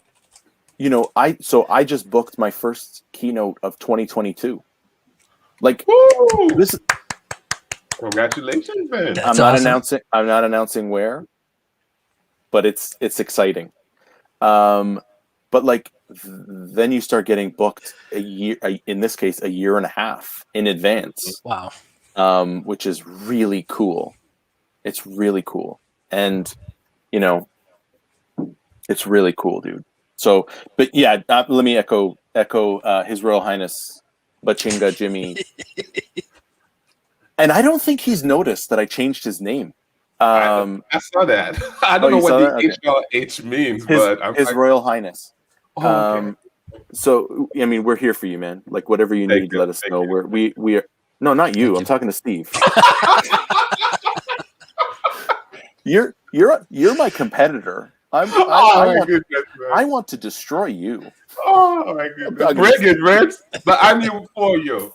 S3: I just booked my first keynote of 2022. Like,
S1: Woo!
S3: this.
S1: Congratulations, man.
S2: That's awesome.
S3: I'm not announcing where, but it's exciting. But like, then you start getting booked a year. In this case, a year and a half in advance.
S2: Wow.
S3: Which is really cool. It's really cool, and it's really cool, dude. So, but yeah, let me echo His Royal Highness Bachinga Jimmy. And I don't think he's noticed that I changed his name.
S1: I saw that. I don't know what the HRH means, but
S3: His Royal Highness.
S1: Oh, okay.
S3: So I mean, we're here for you, man. Like, whatever you need, let us know. We are. No, not you. I'm talking to Steve. You're my competitor. I want to destroy you.
S1: Oh my goodness! Bring it, Rex. But I'm here for you.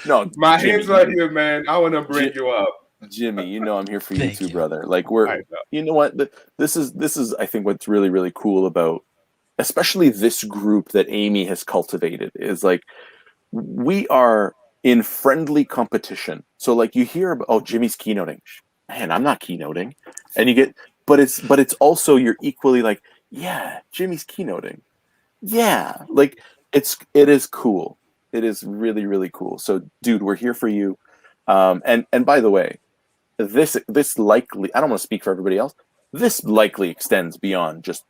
S3: No,
S1: my hands are here, man. I want to bring you up,
S3: Jimmy. I'm here for you
S2: Thank
S3: too,
S2: you.
S3: brother. Like, you know what? This is I think what's really, really cool about, especially this group that Amy has cultivated, is like, we are in friendly competition. So like, you hear about, Jimmy's keynoting. Man, I'm not keynoting. And you get, but it's also, you're equally like, yeah, Jimmy's keynoting. Yeah. Like, it is cool. It is really, really cool. So dude, we're here for you. And by the way, this likely, I don't want to speak for everybody else. This likely extends beyond just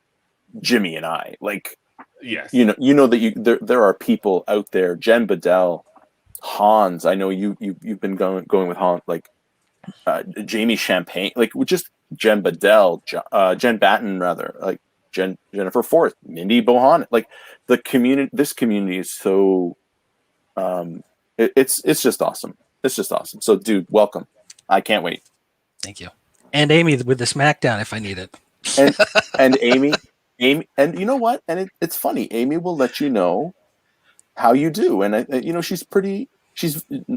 S3: Jimmy and I. Like,
S1: yes,
S3: that there are people out there, Jen Bedell, Hans. I know you've been going with Hans, like Jamie Champagne, like just Jen Bedell, Jen Batten rather, like Jennifer Forth, Mindy Bohan. Like, the community, this community is so it's just awesome. It's just awesome. So dude, welcome. I can't wait.
S2: Thank you. And Amy with the SmackDown if I need it.
S3: And Amy, and you know what? And it's funny. Amy will let you know how you do. And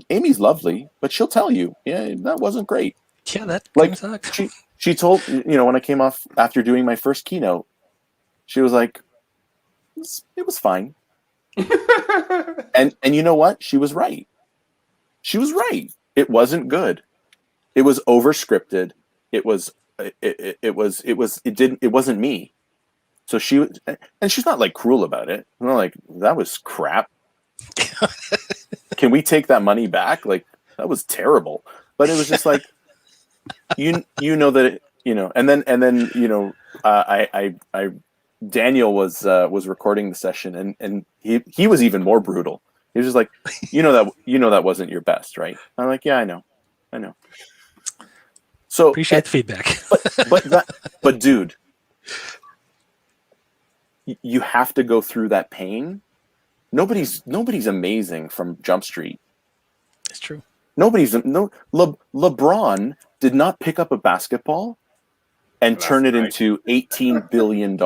S3: Amy's lovely, but she'll tell you, yeah, that wasn't great.
S2: Yeah, that
S3: like
S2: sucks.
S3: she told, when I came off after doing my first keynote, she was like, it was fine. and you know what? She was right. She was right. It wasn't good. It was over scripted. It wasn't me. So and she's not like cruel about it. I'm not like, that was crap. Can we take that money back? Like, that was terrible. But it was just like, that and then I Daniel was recording the session, and he was even more brutal. He was just like, that wasn't your best, right? I'm like, yeah, I know. So
S2: appreciate the feedback.
S3: but dude, you have to go through that pain. Nobody's amazing from Jump Street.
S2: It's true.
S3: LeBron did not pick up a basketball and turn it into $18 billion.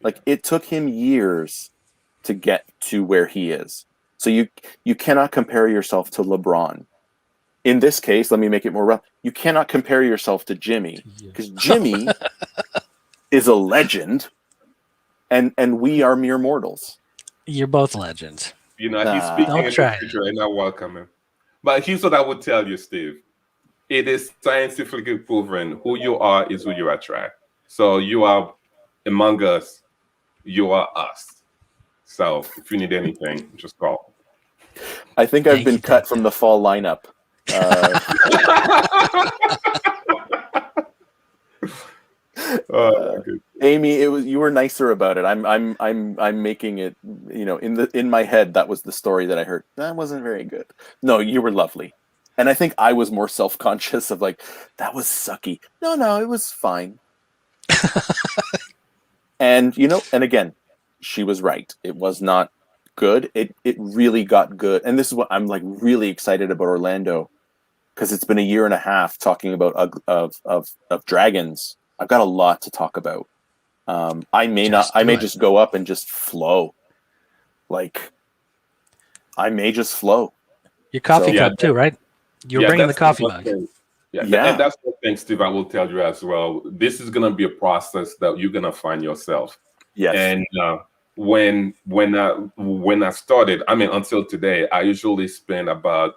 S3: Like, it took him years to get to where he is. So you cannot compare yourself to LeBron. In this case, let me make it more rough. You cannot compare yourself to Jimmy, because Jimmy is a legend, and we are mere mortals.
S2: You're both legends.
S1: He's speaking in the future, and I welcome him. But here's what I would tell you, Steve. It is scientifically proven who you are is who you attract. So you are among us. You are us. So if you need anything, just call.
S3: I think I've been cut from the fall lineup. Amy, you were nicer about it. I'm making it, in my head, that was the story that I heard. That wasn't very good. No, you were lovely. And I think I was more self-conscious of like, that was sucky. No, it was fine. And, and again, she was right. It was not good. It really got good. And this is what I'm like really excited about Orlando, because it's been a year and a half talking about of dragons. I've got a lot to talk about. I may just go up and just flow. Like, I may just flow.
S2: Your coffee cup too, right? You're bringing the coffee mug.
S1: And that's the thing, Steve, I will tell you as well. This is going to be a process that you're going to find yourself.
S3: Yes.
S1: And when I started, I mean, until today, I usually spend about,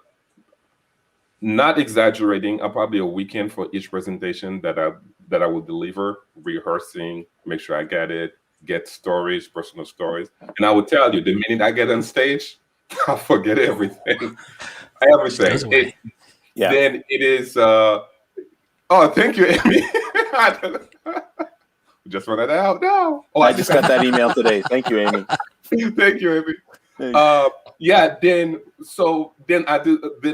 S1: not exaggerating, probably a weekend for each presentation that I will deliver, rehearsing, make sure I get stories, personal stories. And I will tell you, the minute I get on stage, I forget everything. Everything. Then it is. Thank you, Amy. Just wanted that out now.
S3: I just got that email today. Thank you, Amy.
S1: Thank you, Amy. Then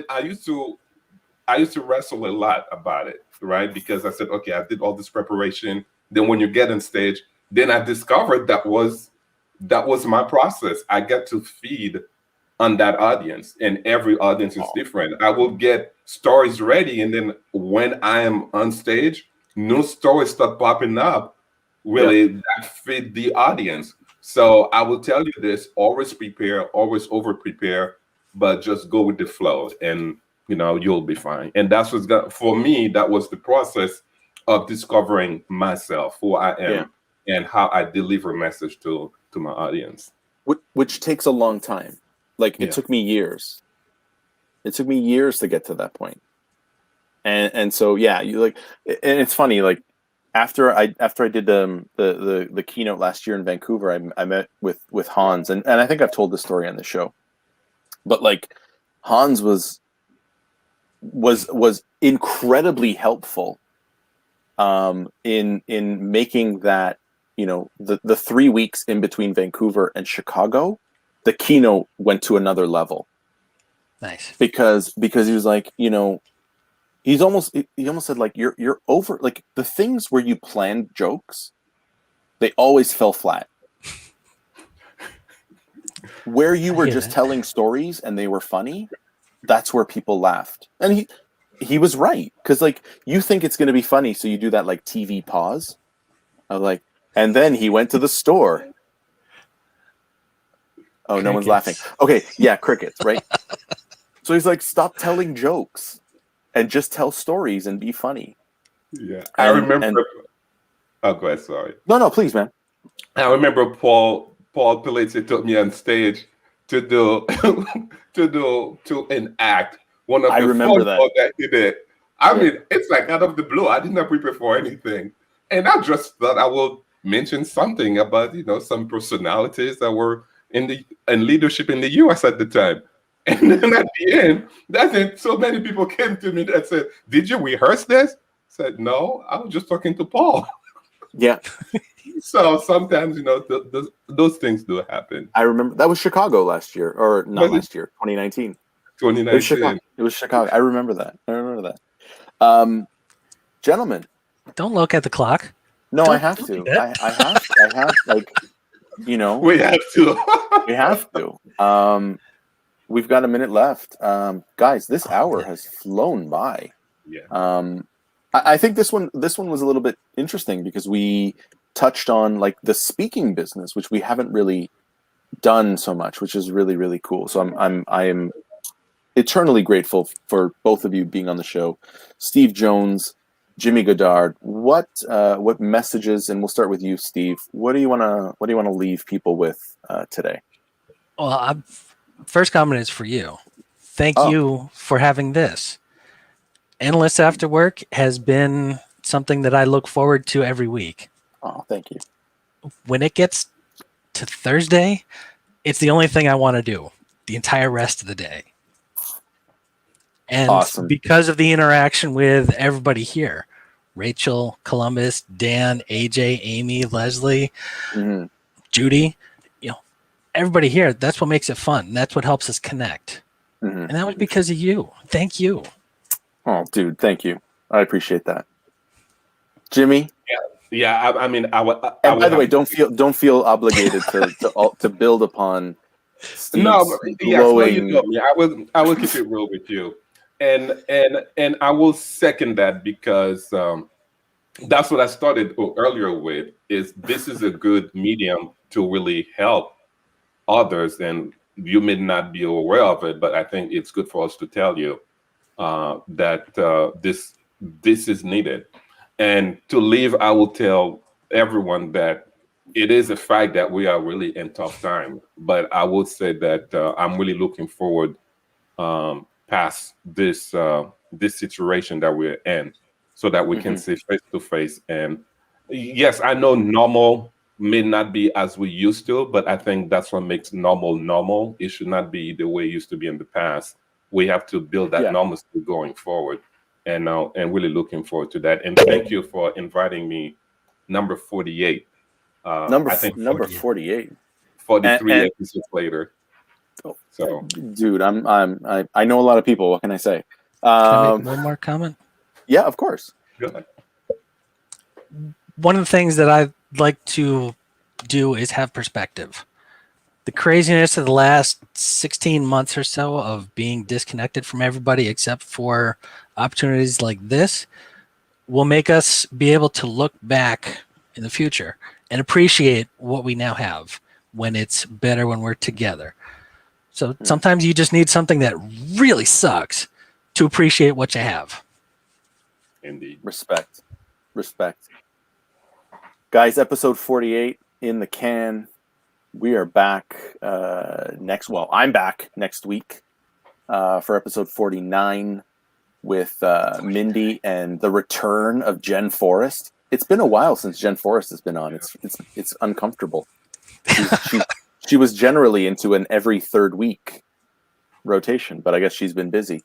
S1: I used to wrestle a lot about it, right? Because I said, okay, I did all this preparation. Then when you get on stage, then I discovered that was my process. I get to feed on that audience, and every audience is different. I will get stories ready, and then when I am on stage, new stories start popping up that fit the audience. So I will tell you this: always prepare, always over prepare, but just go with the flow, and you'll be fine. And that's for me. That was the process of discovering myself, who I am, and how I deliver message to my audience.
S3: Which takes a long time. Like, it took me years. It took me years to get to that point. And so, you like, and it's funny, like, after I did the keynote last year in Vancouver, I met with Hans, and I think I've told this story on the show, but like, Hans was incredibly helpful in making that, the 3 weeks in between Vancouver and Chicago, the keynote went to another level.
S2: Nice.
S3: Because he was like, he almost said, like, you're over, like, the things where you planned jokes, they always fell flat. Where you were just telling stories and they were funny, that's where people laughed. And he was right, because, like, you think it's going to be funny, so you do that, like, TV pause. I was like, and then he went to the store. Oh, crickets. No one's laughing. Okay, crickets, right? So he's like, stop telling jokes and just tell stories and be funny.
S1: Yeah, I remember. Oh, go ahead. Sorry.
S3: No, please, man.
S1: I remember Paul Pellicer took me on stage to enact one of the phone calls that he did. I mean, it's like out of the blue. I did not prepare for anything, and I just thought I will mention something about some personalities that were in leadership in the U.S. at the time. And then at the end, so many people came to me that said, "Did you rehearse this?" I said, "No, I was just talking to Paul."
S3: Yeah.
S1: So sometimes, those things do happen.
S3: I remember that was Chicago last year, or not last year, 2019.
S1: 2019.
S3: It was Chicago. I remember that. Gentlemen.
S2: Don't look at the clock.
S3: No, I have to. I have, like,
S1: We have to.
S3: We have to. We've got a minute left. Guys, this hour has flown by.
S1: Yeah.
S3: I think this one was a little bit interesting because we touched on, like, the speaking business, which we haven't really done so much, which is really, really cool. So I am eternally grateful for both of you being on the show. Steve Jones, Jimmy Godard, what messages, and we'll start with you, Steve. What do you want to leave people with today?
S2: Well, first comment is for you. Thank you for having this. Analysts After Work has been something that I look forward to every week.
S3: Oh, thank you.
S2: When it gets to Thursday, it's the only thing I want to do the entire rest of the day. And because of the interaction with everybody here, Rachel, Columbus, Dan, AJ, Amy, Leslie, Judy, everybody here, that's what makes it fun. That's what helps us connect. And that was because of you. Thank you.
S3: Oh, dude, thank you. I appreciate that. Jimmy.
S1: Yeah. I mean, I
S3: And
S1: would
S3: by the
S1: have
S3: way, don't feel obligated to build upon Steve's
S1: no. Yes, no. You
S3: glowing.
S1: told me. I will keep it real with you, and I will second that because that's what I started earlier with. Is this is a good medium to really help others, and you may not be aware of it, but I think it's good for us to tell you that this is needed. And to leave, I will tell everyone that it is a fact that we are really in tough time. But I would say that I'm really looking forward past this situation that we're in, so that we can
S3: Mhm.
S1: see face to face. And yes, I know normal may not be as we used to, but I think that's what makes normal normal. It should not be the way it used to be in the past. We have to build that
S3: Yeah.
S1: normalcy going forward, and really looking forward to that. And thank you for inviting me. Number 48.
S3: Number
S1: I think
S3: number
S2: 48.
S3: 48.
S1: 43
S3: And
S1: episodes later. So
S3: dude, I know a lot of people. What can I say?
S2: Can I make one more comment?
S3: Yeah, of course.
S1: good.
S2: One of the things that I like to do is have perspective. The craziness of the last 16 months or so of being disconnected from everybody except for opportunities like this will make us be able to look back in the future and appreciate what we now have when it's better when we're together. So sometimes you just need something that really sucks to appreciate what you have.
S1: Indeed.
S3: Respect. Guys, episode 48 in the can. We are back I'm back next week for episode 49 with Mindy and the return of Jen Forrest. It's been a while since Jen Forrest has been on. It's uncomfortable. She was generally into an every third week rotation, but I guess she's been busy.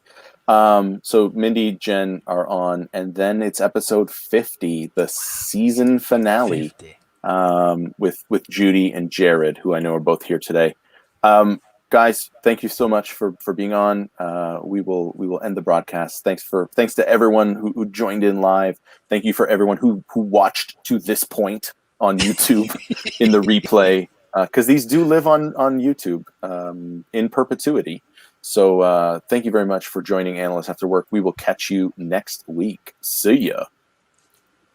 S3: So Mindy, Jen are on, and then it's episode 50, the season finale.
S2: 50.
S3: With Judy and Jared, who I know are both here today. Guys, thank you so much for being on. We will end the broadcast. Thanks to everyone who joined in live. Thank you for everyone who watched to this point on YouTube in the replay, because these do live on YouTube in perpetuity. So thank you very much for joining Analysts After Work. We will catch you next week. See ya.